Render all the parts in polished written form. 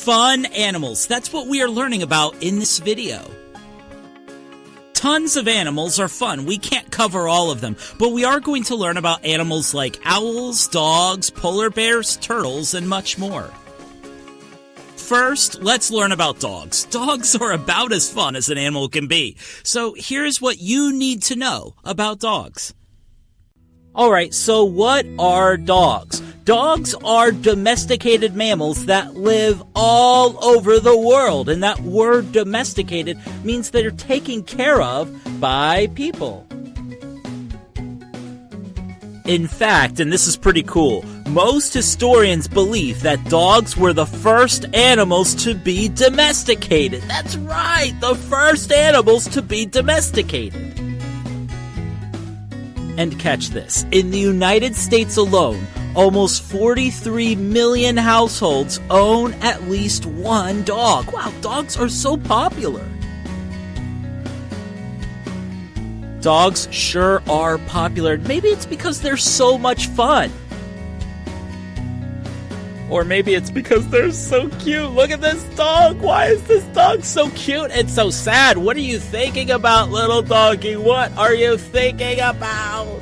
Fun animals. That's what we are learning about in this video. Tons of animals are fun. We can't cover all of them, but we are going to learn about animals like owls, dogs, polar bears, turtles, and much more. First, let's learn about dogs. Dogs are about as fun as an animal can be. So here's what you need to know about dogs. Alright, so what are dogs? Dogs are domesticated mammals that live all over the world, and that word domesticated means they're taken care of by people. In fact, and this is pretty cool, most historians believe that dogs were the first animals to be domesticated. That's right, the first animals to be domesticated. And catch this, in the United States alone, almost 43 million households own at least one dog. Wow, dogs are so popular. Dogs sure are popular. Maybe it's because they're so much fun. Or maybe it's because they're so cute. Look at this dog. Why is this dog so cute and so sad? What are you thinking about, little doggy? What are you thinking about?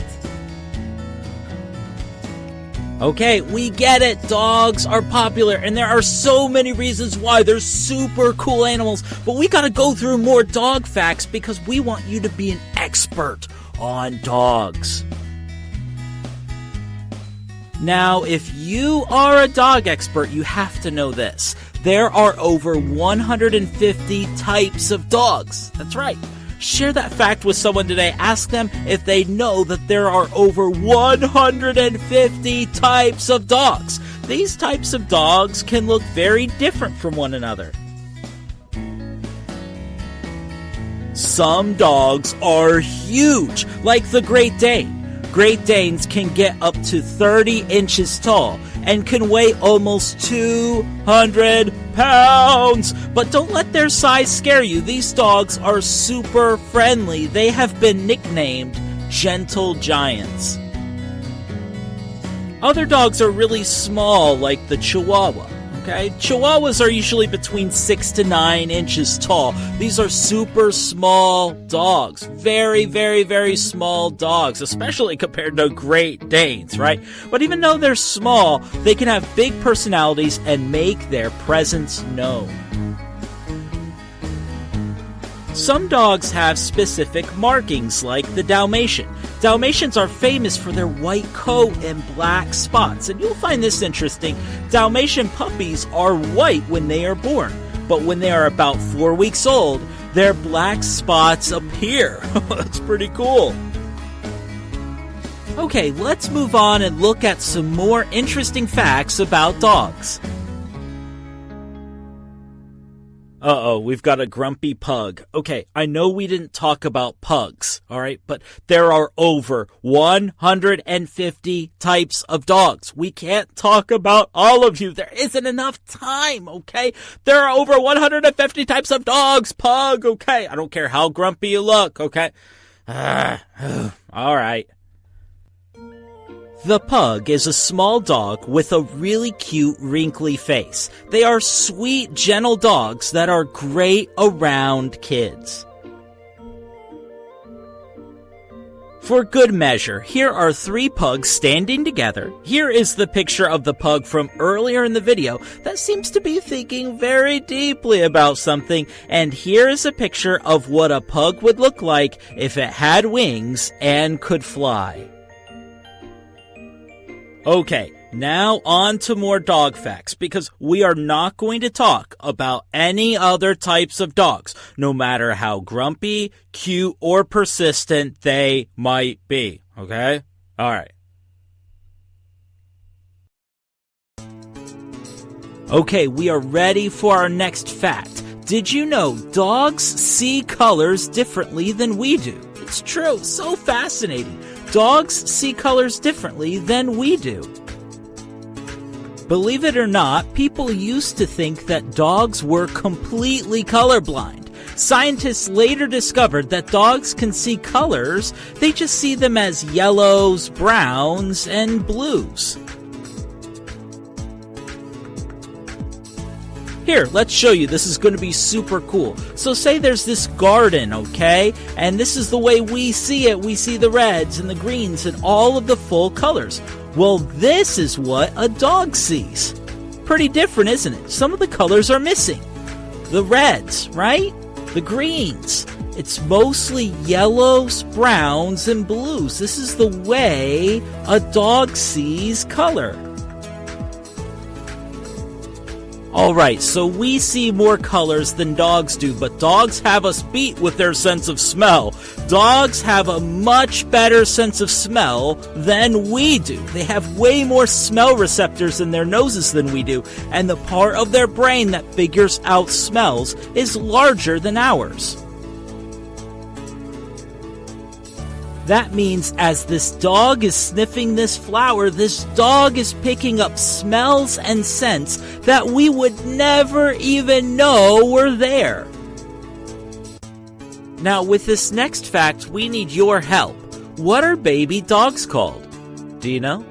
Okay, we get it. Dogs are popular, and there are so many reasons why they're super cool animals. But we gotta go through more dog facts because we want you to be an expert on dogs. Now, if you are a dog expert, you have to know this. There are over 150 types of dogs. That's right. Share that fact with someone today. Ask them if they know that there are over 150 types of dogs. These types of dogs can look very different from one another. Some dogs are huge, like the Great Dane. Great Danes can get up to 30 inches tall and can weigh almost 200 pounds. But don't let their size scare you. These dogs are super friendly. They have been nicknamed gentle giants. Other dogs are really small, like the Chihuahua. Okay? Chihuahuas are usually between 6 to 9 inches tall. These are super small dogs. Very, very, very small dogs, especially compared to Great Danes, right? But even though they're small, they can have big personalities and make their presence known. Some dogs have specific markings, like the Dalmatian. Dalmatians are famous for their white coat and black spots, and you'll find this interesting. Dalmatian puppies are white when they are born, but when they are about 4 weeks old, their black spots appear. That's pretty cool. Okay, let's move on and look at some more interesting facts about dogs. Uh-oh, we've got a grumpy pug. Okay, I know we didn't talk about pugs, alright? But there are over 150 types of dogs. We can't talk about all of you. There isn't enough time, okay? There are over 150 types of dogs, pug, okay? I don't care how grumpy you look, okay? Alright. The pug is a small dog with a really cute, wrinkly face. They are sweet, gentle dogs that are great around kids. For good measure, here are 3 pugs standing together. Here is the picture of the pug from earlier in the video that seems to be thinking very deeply about something. And here is a picture of what a pug would look like if it had wings and could fly. Okay, now on to more dog facts, because we are not going to talk about any other types of dogs, no matter how grumpy, cute, or persistent they might be, okay? Alright. Okay, we are ready for our next fact. Did you know dogs see colors differently than we do? It's true, so fascinating. Dogs see colors differently than we do. Believe it or not, people used to think that dogs were completely colorblind. Scientists later discovered that dogs can see colors, they just see them as yellows, browns, and blues. Here, let's show you. This is going to be super cool. So say there's this garden, okay? And this is the way we see it. We see the reds and the greens and all of the full colors. Well, this is what a dog sees. Pretty different, isn't it? Some of the colors are missing. The reds, right? The greens. It's mostly yellows, browns, and blues. This is the way a dog sees color. Alright, so we see more colors than dogs do, but dogs have us beat with their sense of smell. Dogs have a much better sense of smell than we do. They have way more smell receptors in their noses than we do, and the part of their brain that figures out smells is larger than ours. That means as this dog is sniffing this flower, this dog is picking up smells and scents that we would never even know were there. Now, with this next fact, we need your help. What are baby dogs called? Do you know?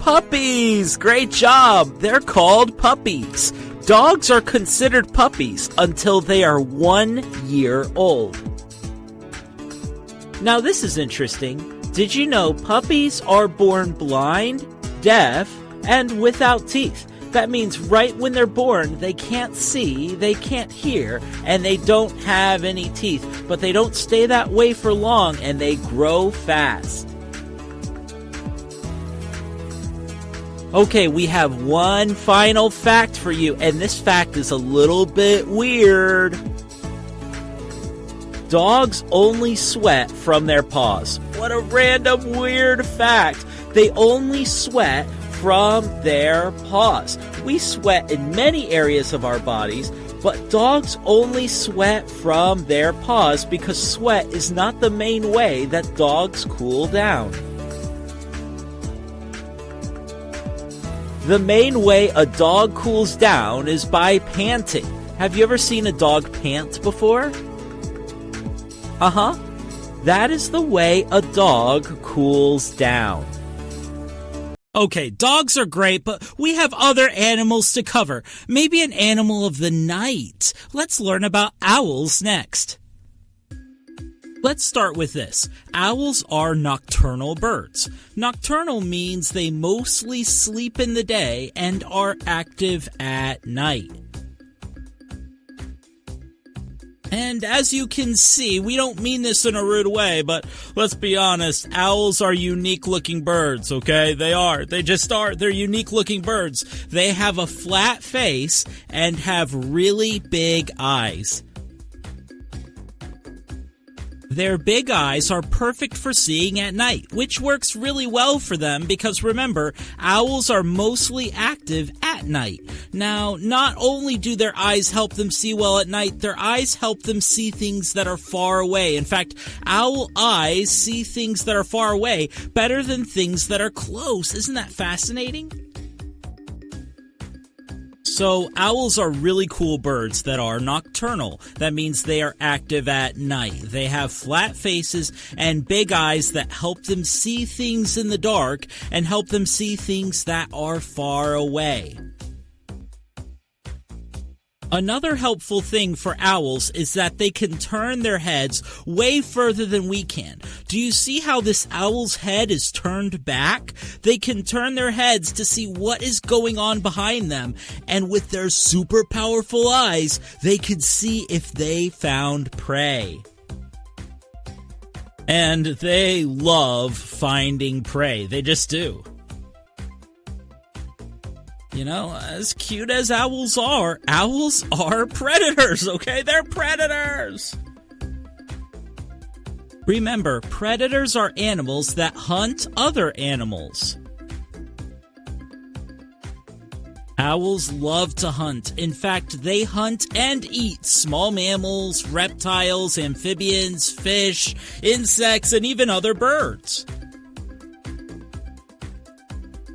Puppies! Great job! They're called puppies. Dogs are considered puppies until they are 1 year old. Now this is interesting. Did you know puppies are born blind, deaf, and without teeth? That means right when they're born, they can't see, they can't hear, and they don't have any teeth. But they don't stay that way for long, and they grow fast. Okay, we have one final fact for you, and this fact is a little bit weird. Dogs only sweat from their paws. What a random weird fact. They only sweat from their paws. We sweat in many areas of our bodies, but dogs only sweat from their paws because sweat is not the main way that dogs cool down. The main way a dog cools down is by panting. Have you ever seen a dog pant before? That is the way a dog cools down. Okay, dogs are great, but we have other animals to cover. Maybe an animal of the night. Let's learn about owls next. Let's start with this. Owls are nocturnal birds. Nocturnal means they mostly sleep in the day and are active at night. And as you can see, we don't mean this in a rude way, but let's be honest, owls are unique-looking birds, okay? They are. They just are. They're unique-looking birds. They have a flat face and have really big eyes. Their big eyes are perfect for seeing at night, which works really well for them because remember, owls are mostly active at night. Now, not only do their eyes help them see well at night, their eyes help them see things that are far away. In fact, owl eyes see things that are far away better than things that are close. Isn't that fascinating? So, owls are really cool birds that are nocturnal. That means they are active at night. They have flat faces and big eyes that help them see things in the dark and help them see things that are far away. Another helpful thing for owls is that they can turn their heads way further than we can. Do you see how this owl's head is turned back? They can turn their heads to see what is going on behind them, and with their super powerful eyes, they can see if they found prey. And they love finding prey. They just do. You know, as cute as owls are predators, okay? They're predators! Remember, predators are animals that hunt other animals. Owls love to hunt. In fact, they hunt and eat small mammals, reptiles, amphibians, fish, insects, and even other birds.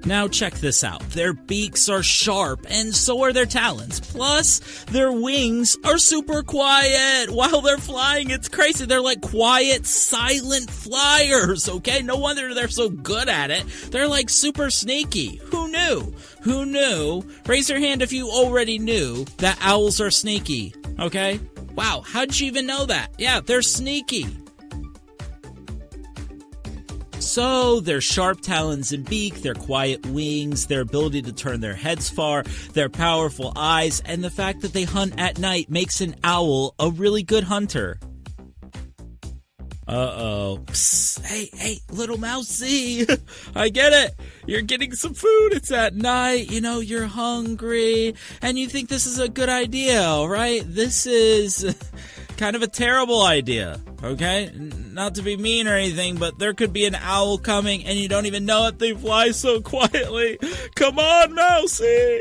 Now check this out. Their beaks are sharp, and so are their talons. Plus, their wings are super quiet while they're flying. It's crazy. They're like quiet, silent flyers, okay? No wonder they're so good at it. They're like super sneaky. Who knew? Who knew? Raise your hand if you already knew that owls are sneaky, okay? Wow, how'd you even know that? Yeah, they're sneaky. So, their sharp talons and beak, their quiet wings, their ability to turn their heads far, their powerful eyes, and the fact that they hunt at night makes an owl a really good hunter. Uh-oh. Psst. Hey, little mousey. I get it. You're getting some food. It's at night. You know, you're hungry. And you think this is a good idea, right? This is kind of a terrible idea, okay? Not to be mean or anything, but there could be an owl coming and you don't even know it. They fly so quietly. Come on, mousey.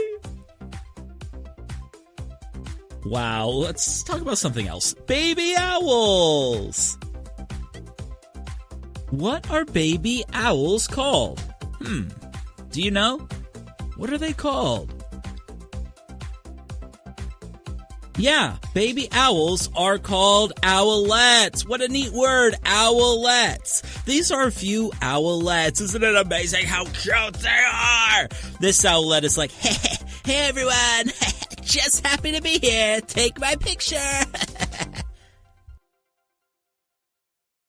Wow, let's talk about something else. Baby owls. What are baby owls called? Do you know? What are they called? Yeah, baby owls are called owlets. What a neat word, owlets. These are a few owlets. Isn't it amazing how cute they are? This owlet is like, hey everyone, just happy to be here. Take my picture.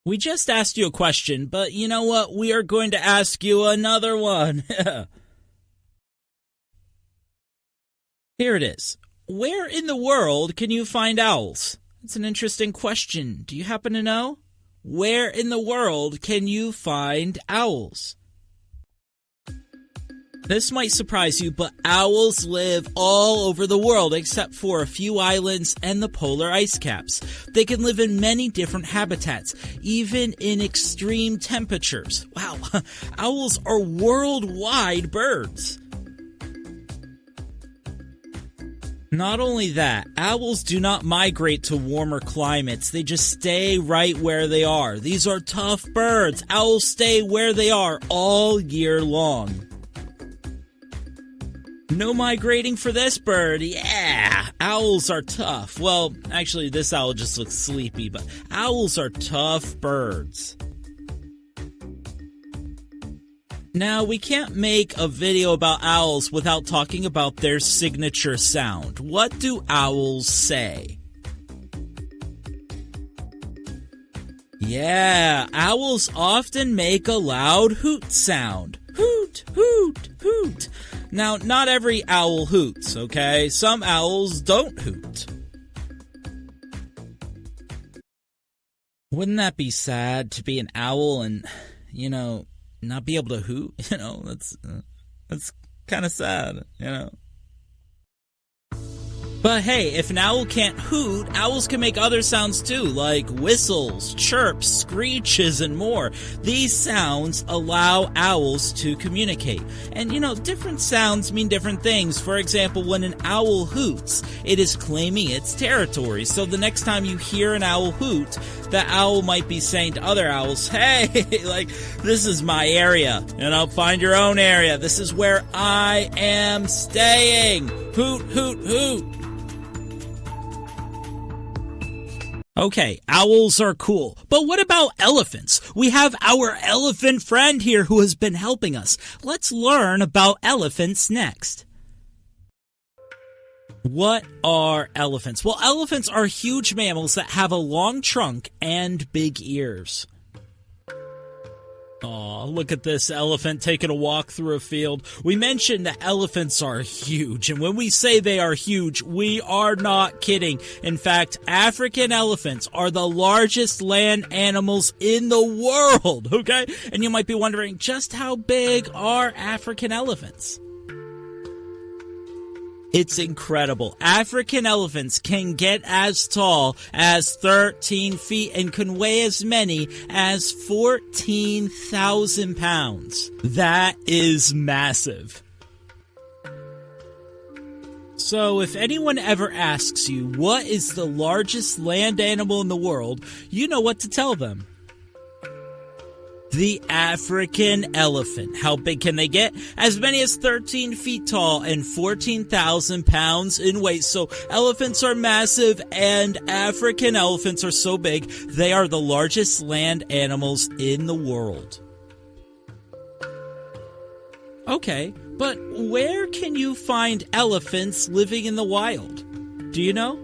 We just asked you a question, but you know what? We are going to ask you another one. Here it is. Where in the world can you find owls? That's an interesting question. Do you happen to know? Where in the world can you find owls? This might surprise you, but owls live all over the world except for a few islands and the polar ice caps. They can live in many different habitats, even in extreme temperatures. Wow, owls are worldwide birds. Not only that, owls do not migrate to warmer climates. They just stay right where they are. These are tough birds. Owls stay where they are all year long. No migrating for this bird. Yeah, owls are tough. Well, actually, this owl just looks sleepy, but owls are tough birds. Now, we can't make a video about owls without talking about their signature sound. What do owls say? Yeah, owls often make a loud hoot sound. Hoot, hoot, hoot. Now, not every owl hoots, okay? Some owls don't hoot. Wouldn't that be sad to be an owl and, not be able to hoot? That's kind of sad, But hey, if an owl can't hoot, owls can make other sounds too, like whistles, chirps, screeches, and more. These sounds allow owls to communicate. And different sounds mean different things. For example, when an owl hoots, it is claiming its territory. So the next time you hear an owl hoot, the owl might be saying to other owls, hey, this is my area. Find your own area. This is where I am staying. Hoot, hoot, hoot. Okay, owls are cool, but what about elephants? We have our elephant friend here who has been helping us. Let's learn about elephants next. What are elephants? Well, elephants are huge mammals that have a long trunk and big ears. Aw, look at this elephant taking a walk through a field. We mentioned that elephants are huge, and when we say they are huge, we are not kidding. In fact, African elephants are the largest land animals in the world, okay? And you might be wondering, just how big are African elephants? It's incredible. African elephants can get as tall as 13 feet and can weigh as many as 14,000 pounds. That is massive. So if anyone ever asks you what is the largest land animal in the world, you know what to tell them. The African elephant. How big can they get? As many as 13 feet tall and 14,000 pounds in weight. So elephants are massive, and African elephants are so big, they are the largest land animals in the world. Okay, but where can you find elephants living in the wild? Do you know?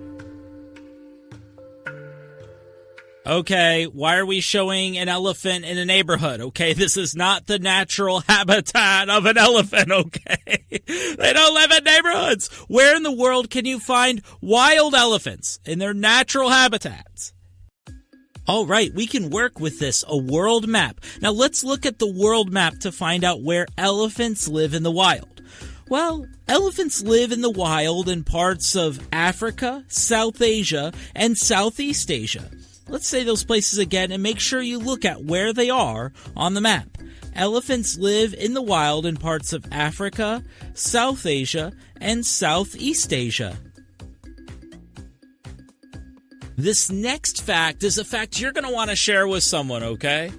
Okay, why are we showing an elephant in a neighborhood? Okay, this is not the natural habitat of an elephant, okay? They don't live in neighborhoods. Where in the world can you find wild elephants in their natural habitats? All right, we can work with this, a world map. Now let's look at the world map to find out where elephants live in the wild. Well, elephants live in the wild in parts of Africa, South Asia, and Southeast Asia. Let's say those places again and make sure you look at where they are on the map. Elephants live in the wild in parts of Africa, South Asia, and Southeast Asia. This next fact is a fact you're going to want to share with someone, okay?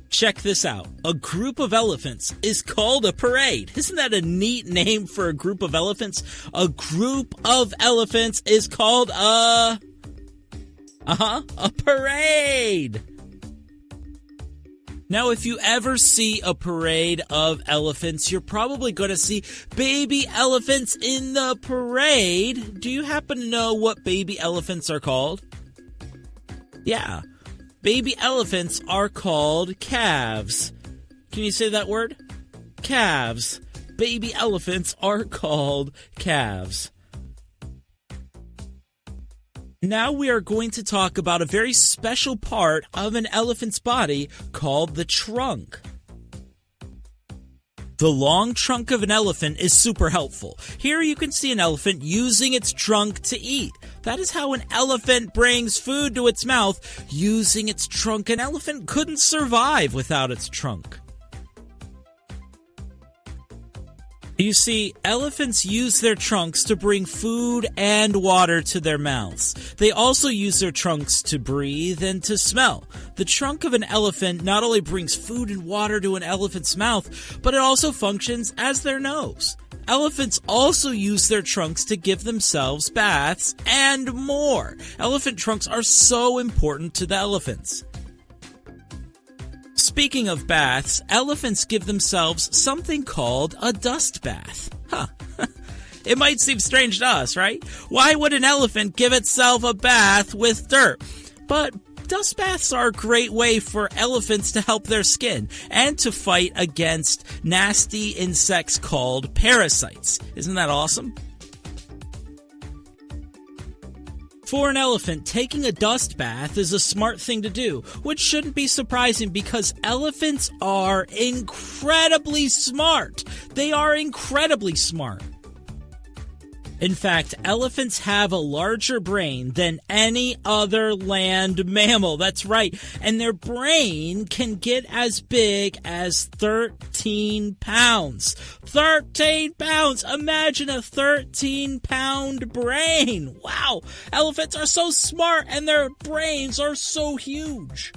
Check this out. A group of elephants is called a parade. Isn't that a neat name for a group of elephants? A group of elephants is called a parade. Now, if you ever see a parade of elephants, you're probably going to see baby elephants in the parade. Do you happen to know what baby elephants are called? Yeah, baby elephants are called calves. Can you say that word? Calves. Baby elephants are called calves. Now we are going to talk about a very special part of an elephant's body called the trunk. The long trunk of an elephant is super helpful. Here you can see an elephant using its trunk to eat. That is how an elephant brings food to its mouth, using its trunk. An elephant couldn't survive without its trunk. You see, elephants use their trunks to bring food and water to their mouths. They also use their trunks to breathe and to smell. The trunk of an elephant not only brings food and water to an elephant's mouth, but it also functions as their nose. Elephants also use their trunks to give themselves baths and more. Elephant trunks are so important to the elephants. Speaking of baths, elephants give themselves something called a dust bath. It might seem strange to us, right? Why would an elephant give itself a bath with dirt? But dust baths are a great way for elephants to help their skin and to fight against nasty insects called parasites. Isn't that awesome? For an elephant, taking a dust bath is a smart thing to do, which shouldn't be surprising because elephants are incredibly smart. They are incredibly smart. In fact, elephants have a larger brain than any other land mammal. That's right. And their brain can get as big as 13 pounds. 13 pounds! Imagine a 13-pound brain! Wow! Elephants are so smart and their brains are so huge.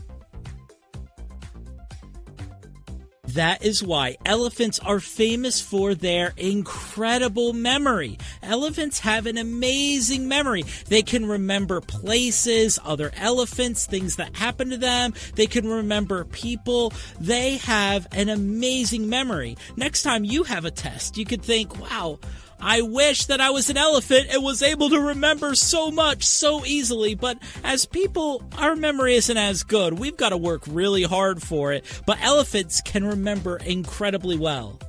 That is why elephants are famous for their incredible memory. Elephants have an amazing memory. They can remember places, other elephants, things that happened to them. They can remember people. They have an amazing memory. Next time you have a test, you could think, wow, I wish that I was an elephant and was able to remember so much so easily, but as people, our memory isn't as good. We've got to work really hard for it, but elephants can remember incredibly well.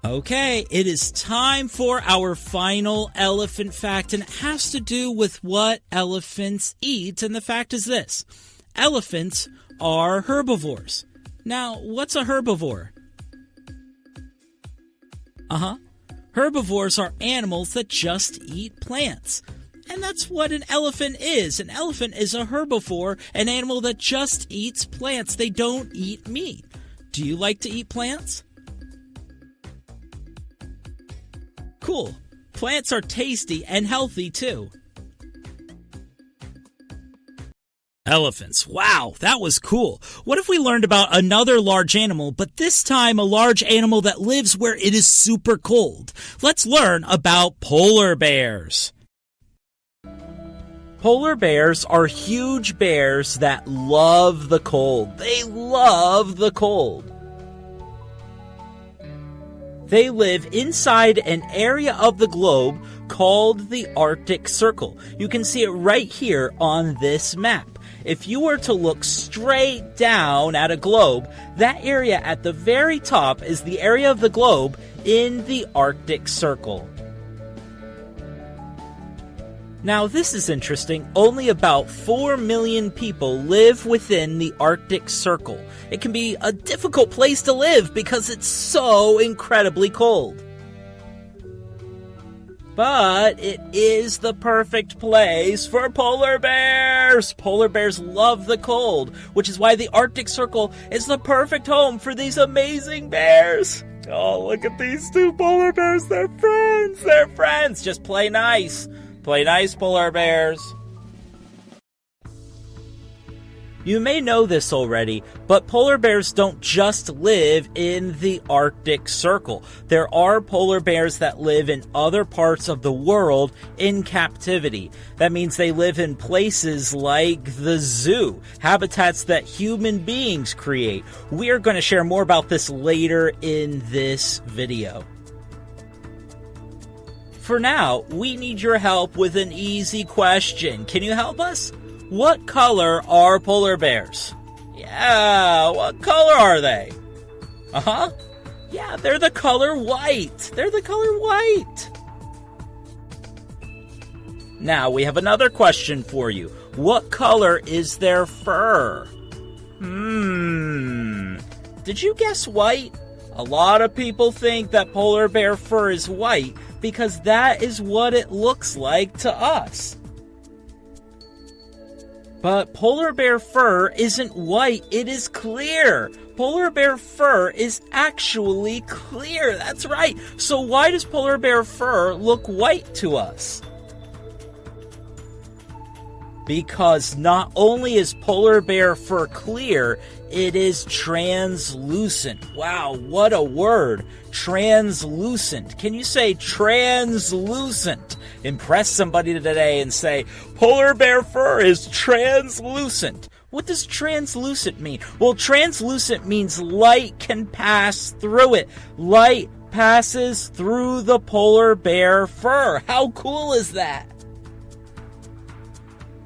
Okay, it is time for our final elephant fact, and it has to do with what elephants eat, and the fact is this. Elephants are herbivores. Now, what's a herbivore? Herbivores are animals that just eat plants. And that's what an elephant is. An elephant is a herbivore, an animal that just eats plants. They don't eat meat. Do you like to eat plants? Cool. Plants are tasty and healthy too. Elephants. Wow, that was cool. What if we learned about another large animal, but this time a large animal that lives where it is super cold? Let's learn about polar bears. Polar bears are huge bears that love the cold. They love the cold. They live inside an area of the globe called the Arctic Circle. You can see it right here on this map. If you were to look straight down at a globe, that area at the very top is the area of the globe in the Arctic Circle. Now, this is interesting. Only about 4 million people live within the Arctic Circle. It can be a difficult place to live because it's so incredibly cold. But it is the perfect place for polar bears. Polar bears love the cold, which is why the Arctic Circle is the perfect home for these amazing bears. Oh, look at these two polar bears. They're friends. They're friends. Just play nice. Play nice, polar bears. You may know this already, but polar bears don't just live in the Arctic Circle. There are polar bears that live in other parts of the world in captivity. That means they live in places like the zoo, habitats that human beings create. We are going to share more about this later in this video. For now, we need your help with an easy question. Can you help us? What color are polar bears? Yeah, what color are they? Yeah, they're the color white. They're the color white. Now, we have another question for you. What color is their fur? Did you guess white? A lot of people think that polar bear fur is white because that is what it looks like to us. But polar bear fur isn't white, it is clear. Polar bear fur is actually clear, that's right. So why does polar bear fur look white to us? Because not only is polar bear fur clear, it is translucent. Wow, what a word. Translucent. Can you say translucent? Impress somebody today and say, polar bear fur is translucent. What does translucent mean? Well, translucent means light can pass through it. Light passes through the polar bear fur. How cool is that?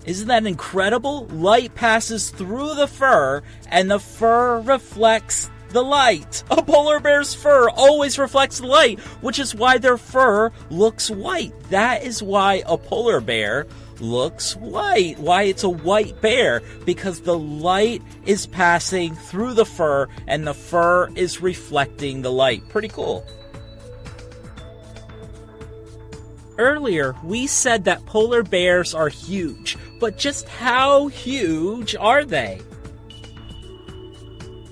Isn't that incredible? Light passes through the fur, and the fur reflects the light. A polar bear's fur always reflects light, which is why their fur looks white. That is why a polar bear looks white. Why it's a white bear, because the light is passing through the fur, and the fur is reflecting the light. Pretty cool. Earlier, we said that polar bears are huge, but just how huge are they?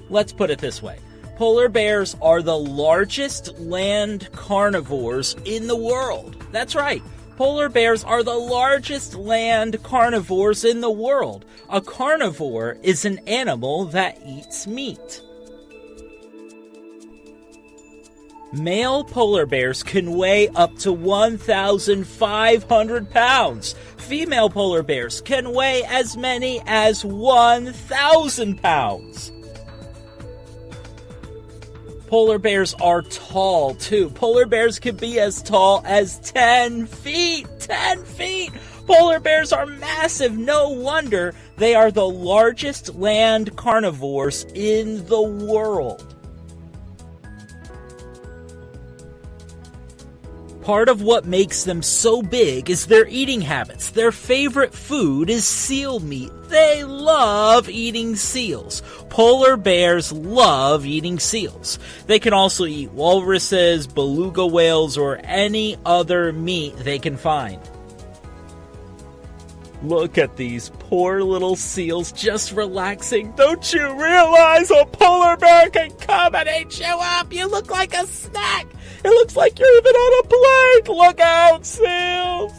Let's put it this way. Polar bears are the largest land carnivores in the world. That's right. Polar bears are the largest land carnivores in the world. A carnivore is an animal that eats meat. Male polar bears can weigh up to 1,500 pounds. Female polar bears can weigh as many as 1,000 pounds. Polar bears are tall, too. Polar bears can be as tall as 10 feet. 10 feet! Polar bears are massive. No wonder they are the largest land carnivores in the world. Part of what makes them so big is their eating habits. Their favorite food is seal meat. They love eating seals. Polar bears love eating seals. They can also eat walruses, beluga whales, or any other meat they can find. Look at these poor little seals just relaxing. Don't you realize a polar bear can come and eat you up? You look like a snack. It looks like you're even on a plate. Look out, seals.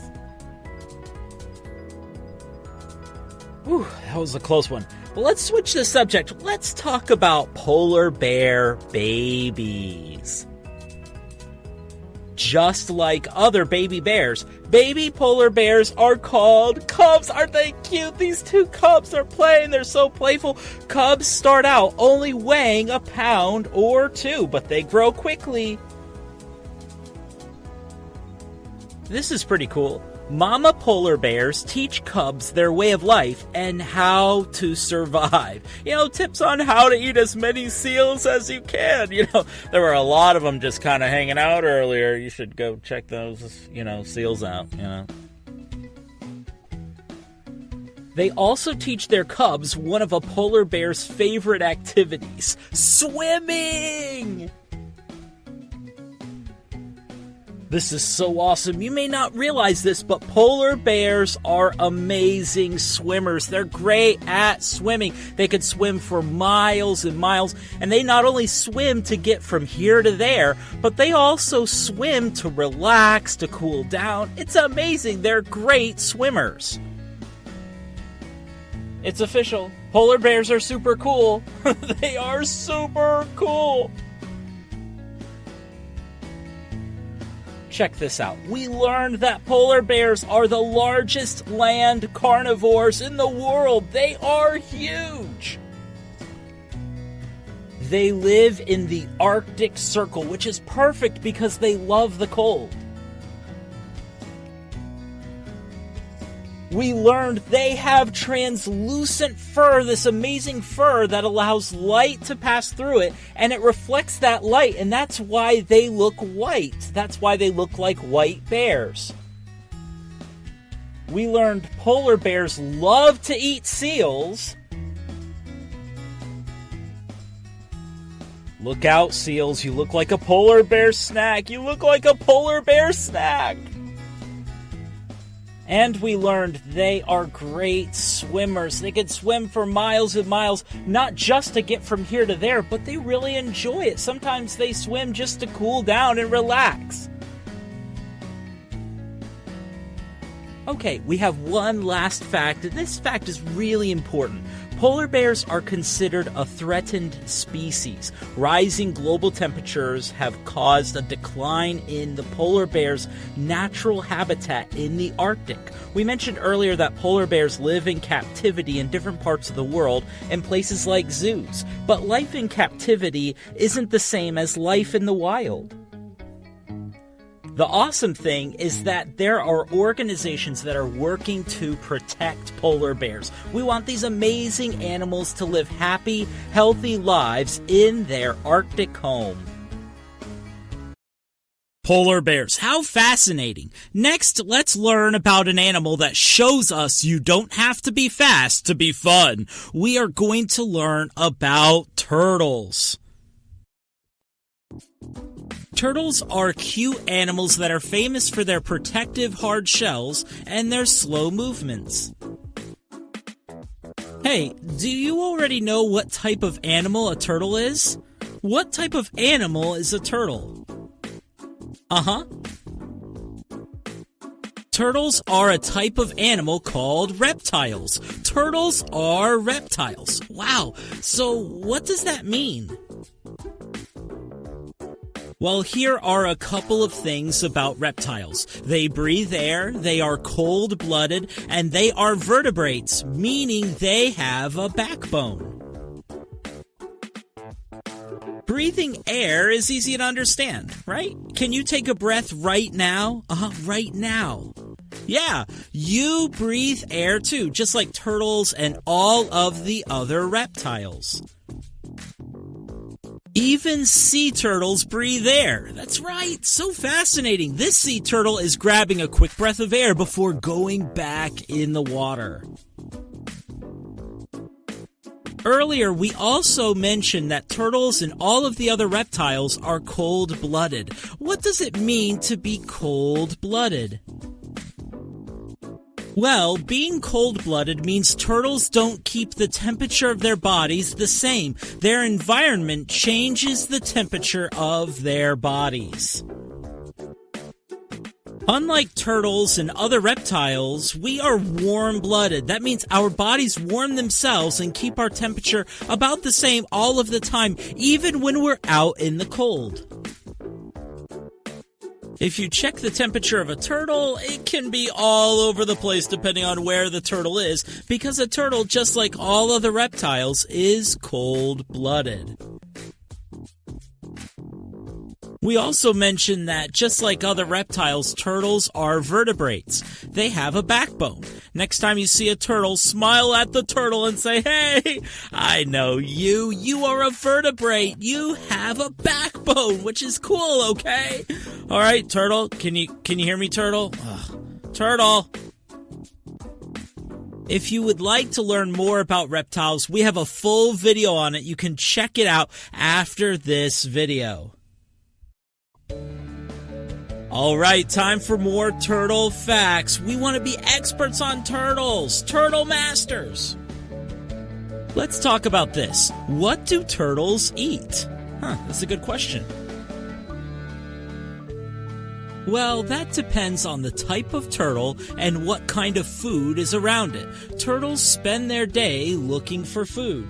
Whew, that was a close one. But let's switch the subject. Let's talk about polar bear babies. Just like other baby bears, baby polar bears are called cubs. Aren't they cute? These two cubs are playing. They're so playful. Cubs start out only weighing a pound or two, but they grow quickly. This is pretty cool. Mama polar bears teach cubs their way of life and how to survive. Tips on how to eat as many seals as you can. There were a lot of them just kind of hanging out earlier. You should go check those, seals out, They also teach their cubs one of a polar bear's favorite activities, swimming! This is so awesome. You may not realize this, but polar bears are amazing swimmers. They're great at swimming. They can swim for miles and miles, and they not only swim to get from here to there, but they also swim to relax, to cool down. It's amazing. They're great swimmers. It's official. Polar bears are super cool. They are super cool. Check this out. We learned that polar bears are the largest land carnivores in the world. They are huge. They live in the Arctic Circle, which is perfect because they love the cold. We learned they have translucent fur, this amazing fur that allows light to pass through it, and it reflects that light, and that's why they look white. That's why they look like white bears. We learned polar bears love to eat seals. Look out, seals, you look like a polar bear snack. You look like a polar bear snack. And we learned they are great swimmers. They can swim for miles and miles, not just to get from here to there, but they really enjoy it. Sometimes they swim just to cool down and relax. Okay, we have one last fact, and this fact is really important. Polar bears are considered a threatened species. Rising global temperatures have caused a decline in the polar bear's natural habitat in the Arctic. We mentioned earlier that polar bears live in captivity in different parts of the world in places like zoos, but life in captivity isn't the same as life in the wild. The awesome thing is that there are organizations that are working to protect polar bears. We want these amazing animals to live happy, healthy lives in their Arctic home. Polar bears, how fascinating. Next, let's learn about an animal that shows us you don't have to be fast to be fun. We are going to learn about turtles. Turtles are cute animals that are famous for their protective hard shells and their slow movements. Hey, do you already know what type of animal a turtle is? What type of animal is a turtle? Turtles are a type of animal called reptiles. Turtles are reptiles. Wow, so what does that mean? Well, here are a couple of things about reptiles. They breathe air, they are cold-blooded, and they are vertebrates, meaning they have a backbone. Breathing air is easy to understand, right? Can you take a breath right now? Right now. Yeah, you breathe air too, just like turtles and all of the other reptiles. Even sea turtles breathe air. That's right. So fascinating. This sea turtle is grabbing a quick breath of air before going back in the water. Earlier, we also mentioned that turtles and all of the other reptiles are cold-blooded. What does it mean to be cold-blooded? Well, being cold-blooded means turtles don't keep the temperature of their bodies the same. Their environment changes the temperature of their bodies. Unlike turtles and other reptiles, we are warm-blooded. That means our bodies warm themselves and keep our temperature about the same all of the time, even when we're out in the cold. If you check the temperature of a turtle, it can be all over the place depending on where the turtle is, because a turtle, just like all other reptiles, is cold-blooded. We also mentioned that, just like other reptiles, turtles are vertebrates. They have a backbone. Next time you see a turtle, smile at the turtle and say, "Hey, I know you. You are a vertebrate. You have a backbone," which is cool, okay? All right, turtle. Can you hear me, turtle? Turtle. If you would like to learn more about reptiles, we have a full video on it. You can check it out after this video. All right, time for more turtle facts. We want to be experts on turtles, turtle masters. Let's talk about this. What do turtles eat? That's a good question. Well, that depends on the type of turtle and what kind of food is around it. Turtles spend their day looking for food.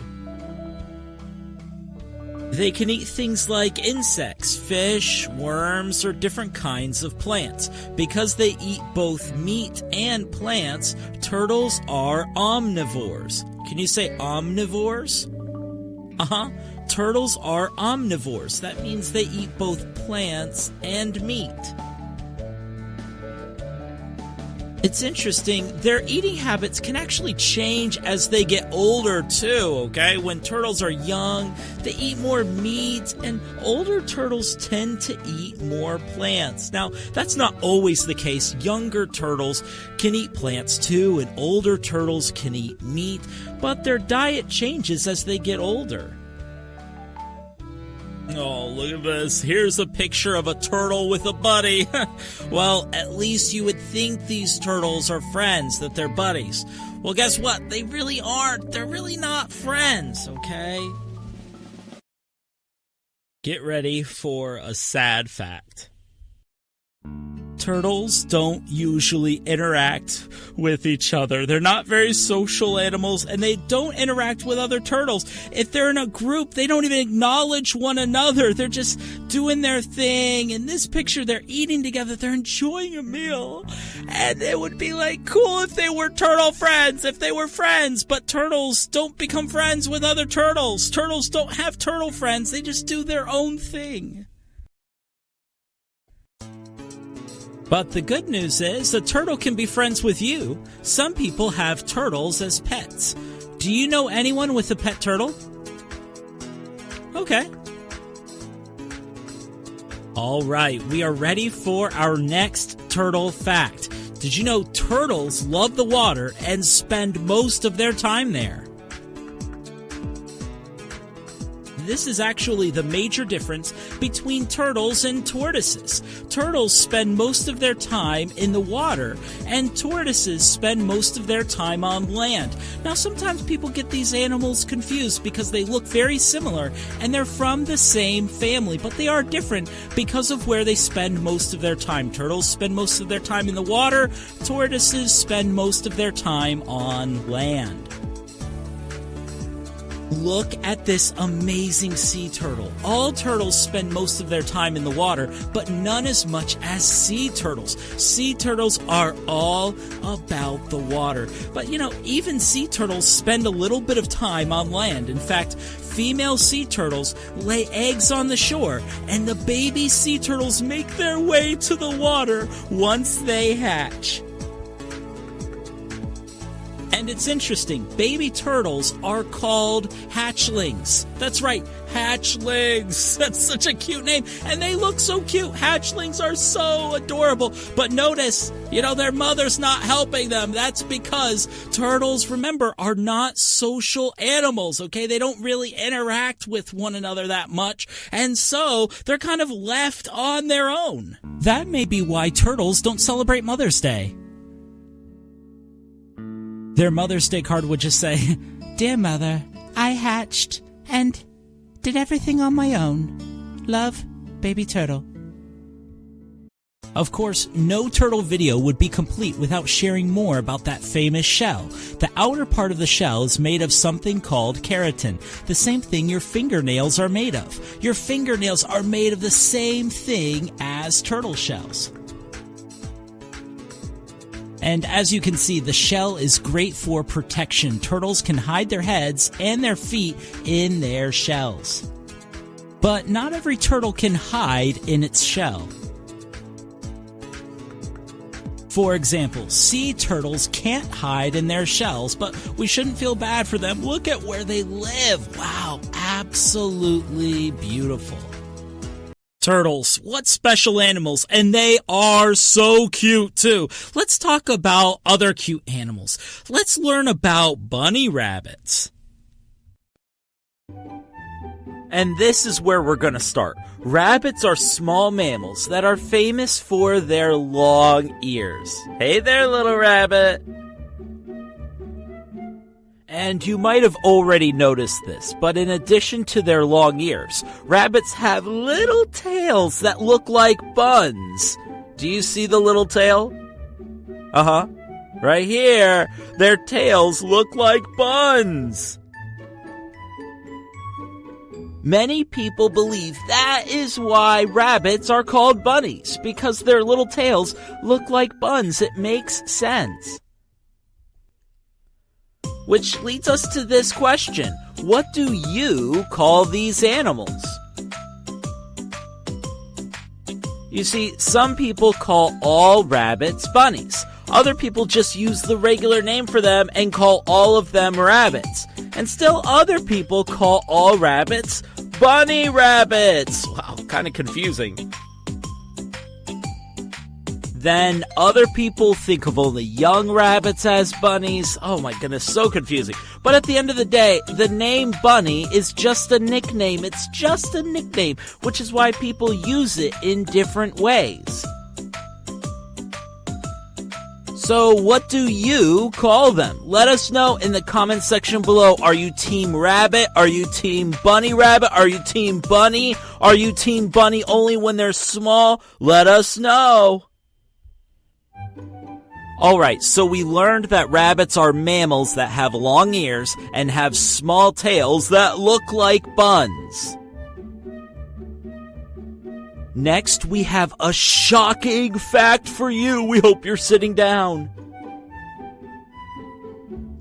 They can eat things like insects, fish, worms, or different kinds of plants. Because they eat both meat and plants, turtles are omnivores. Can you say omnivores? Turtles are omnivores. That means they eat both plants and meat. It's interesting, their eating habits can actually change as they get older too, okay? When turtles are young, they eat more meat, and older turtles tend to eat more plants. Now, that's not always the case. Younger turtles can eat plants too, and older turtles can eat meat, but their diet changes as they get older. Oh, look at this. Here's a picture of a turtle with a buddy. Well, at least you would think these turtles are friends, that they're buddies. Well, guess what? They really aren't. They're really not friends, okay? Get ready for a sad fact. Turtles don't usually interact with each other. They're not very social animals, and they don't interact with other turtles. If they're in a group, they don't even acknowledge one another. They're just doing their thing. In this picture, they're eating together. They're enjoying a meal. And it would be like cool if they were turtle friends, if they were friends. But turtles don't become friends with other turtles. Turtles don't have turtle friends. They just do their own thing. But the good news is a turtle can be friends with you. Some people have turtles as pets. Do you know anyone with a pet turtle? Okay. All right, we are ready for our next turtle fact. Did you know turtles love the water and spend most of their time there? This is actually the major difference between turtles and tortoises. Turtles spend most of their time in the water, and tortoises spend most of their time on land. Now, sometimes people get these animals confused because they look very similar, and they're from the same family, but they are different because of where they spend most of their time. Turtles spend most of their time in the water. Tortoises spend most of their time on land. Look at this amazing sea turtle. All turtles spend most of their time in the water, but none as much as sea turtles. Sea turtles are all about the water. But even sea turtles spend a little bit of time on land. In fact, female sea turtles lay eggs on the shore, and the baby sea turtles make their way to the water once they hatch. And it's interesting, baby turtles are called hatchlings. That's right, hatchlings. That's such a cute name, and they look so cute. Hatchlings are so adorable. But notice, their mother's not helping them. That's because turtles, remember, are not social animals, okay? They don't really interact with one another that much, and so they're kind of left on their own. That may be why turtles don't celebrate Mother's Day. Their Mother's Day card would just say, "Dear Mother, I hatched and did everything on my own. Love, Baby Turtle." Of course, no turtle video would be complete without sharing more about that famous shell. The outer part of the shell is made of something called keratin, the same thing your fingernails are made of. Your fingernails are made of the same thing as turtle shells. And as you can see, the shell is great for protection. Turtles can hide their heads and their feet in their shells. But not every turtle can hide in its shell. For example, sea turtles can't hide in their shells, but we shouldn't feel bad for them. Look at where they live. Wow, absolutely beautiful. Turtles, what special animals, and they are so cute too. Let's talk about other cute animals. Let's learn about bunny rabbits. And this is where we're going to start. Rabbits are small mammals that are famous for their long ears. Hey there, little rabbit. And you might have already noticed this, but in addition to their long ears, rabbits have little tails that look like buns. Do you see the little tail? Uh-huh. Right here. Their tails look like buns. Many people believe that is why rabbits are called bunnies, because their little tails look like buns. It makes sense. Which leads us to this question. What do you call these animals? You see, some people call all rabbits bunnies. Other people just use the regular name for them and call all of them rabbits. And still other people call all rabbits bunny rabbits. Wow, kind of confusing. Then other people think of only young rabbits as bunnies. Oh my goodness, so confusing. But at the end of the day, the name bunny is just a nickname. It's just a nickname, which is why people use it in different ways. So what do you call them? Let us know in the comment section below. Are you team rabbit? Are you team bunny rabbit? Are you team bunny? Are you team bunny only when they're small? Let us know. Alright, so we learned that rabbits are mammals that have long ears and have small tails that look like buns. Next, we have a shocking fact for you. We hope you're sitting down.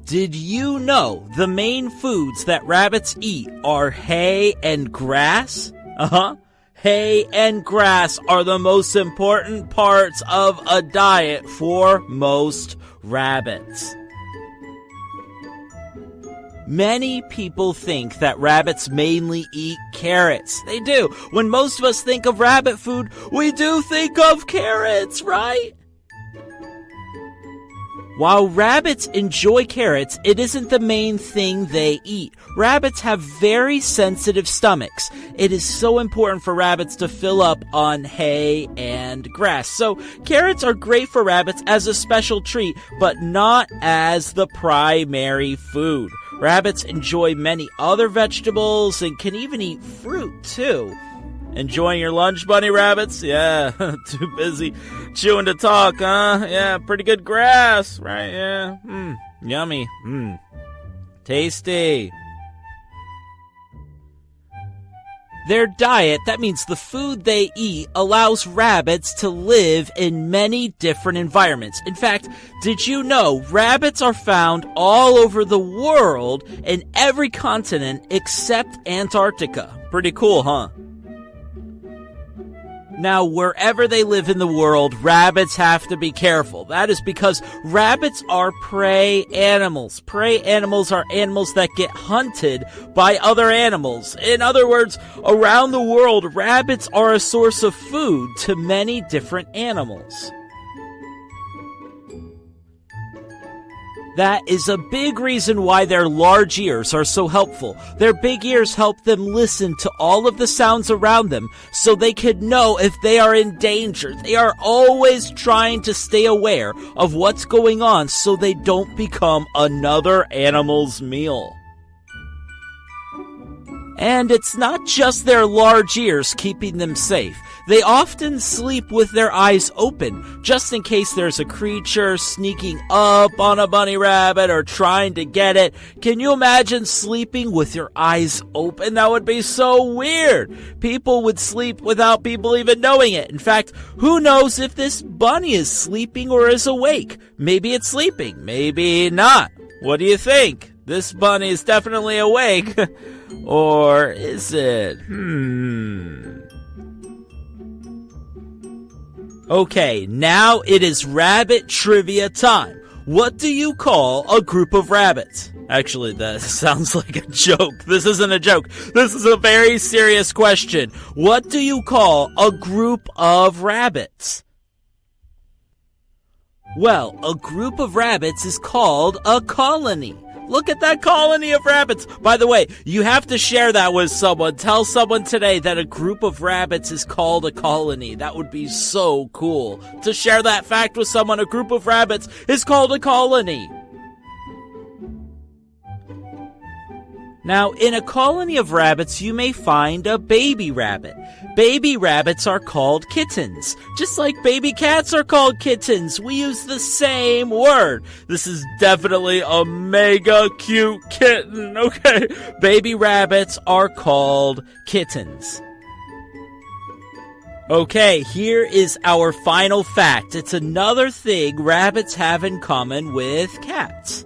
Did you know the main foods that rabbits eat are hay and grass? Hay and grass are the most important parts of a diet for most rabbits. Many people think that rabbits mainly eat carrots. They do. When most of us think of rabbit food, we do think of carrots, right? While rabbits enjoy carrots, it isn't the main thing they eat. Rabbits have very sensitive stomachs. It is so important for rabbits to fill up on hay and grass. So carrots are great for rabbits as a special treat, but not as the primary food. Rabbits enjoy many other vegetables and can even eat fruit too. Enjoying your lunch, bunny rabbits? Yeah, too busy chewing to talk, huh? Yeah, pretty good grass, right? Yeah, yummy, tasty. Their diet, that means the food they eat, allows rabbits to live in many different environments. In fact, did you know rabbits are found all over the world in every continent except Antarctica? Pretty cool, huh? Now, wherever they live in the world, rabbits have to be careful. That is because rabbits are prey animals. Prey animals are animals that get hunted by other animals. In other words, around the world, rabbits are a source of food to many different animals. That is a big reason why their large ears are so helpful. Their big ears help them listen to all of the sounds around them so they can know if they are in danger. They are always trying to stay aware of what's going on so they don't become another animal's meal. And it's not just their large ears keeping them safe. They often sleep with their eyes open, just in case there's a creature sneaking up on a bunny rabbit or trying to get it. Can you imagine sleeping with your eyes open? That would be so weird. People would sleep without people even knowing it. In fact, who knows if this bunny is sleeping or is awake? Maybe it's sleeping, maybe not. What do you think? This bunny is definitely awake. Or is it? Okay, now it is rabbit trivia time. What do you call a group of rabbits? Actually, that sounds like a joke. This isn't a joke. This is a very serious question. What do you call a group of rabbits? Well, a group of rabbits is called a colony. Look at that colony of rabbits. By the way, you have to share that with someone. Tell someone today that a group of rabbits is called a colony. That would be so cool. To share that fact with someone, a group of rabbits is called a colony. Now, in a colony of rabbits, you may find a baby rabbit. Baby rabbits are called kittens. Just like baby cats are called kittens, we use the same word. This is definitely a mega cute kitten, okay? Baby rabbits are called kittens. Okay, here is our final fact. It's another thing rabbits have in common with cats.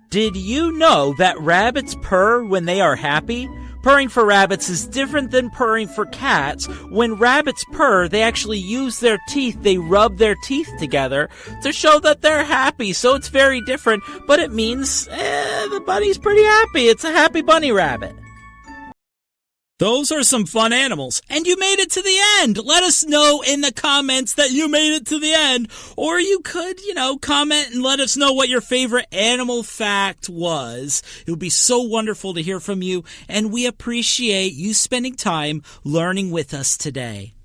Did you know that rabbits purr when they are happy? Purring for rabbits is different than purring for cats. When rabbits purr, they actually use their teeth. They rub their teeth together to show that they're happy. So it's very different, but it means the bunny's pretty happy. It's a happy bunny rabbit. Those are some fun animals, and you made it to the end. Let us know in the comments that you made it to the end, or you could, comment and let us know what your favorite animal fact was. It would be so wonderful to hear from you, and we appreciate you spending time learning with us today.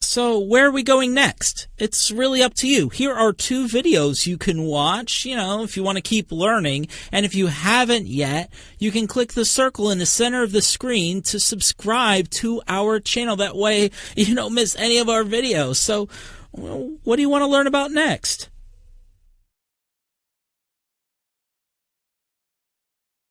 So where are we going next? It's really up to you. Here are 2 videos you can watch, if you want to keep learning. And if you haven't yet, you can click the circle in the center of the screen to subscribe to our channel. That way you don't miss any of our videos. So what do you want to learn about next?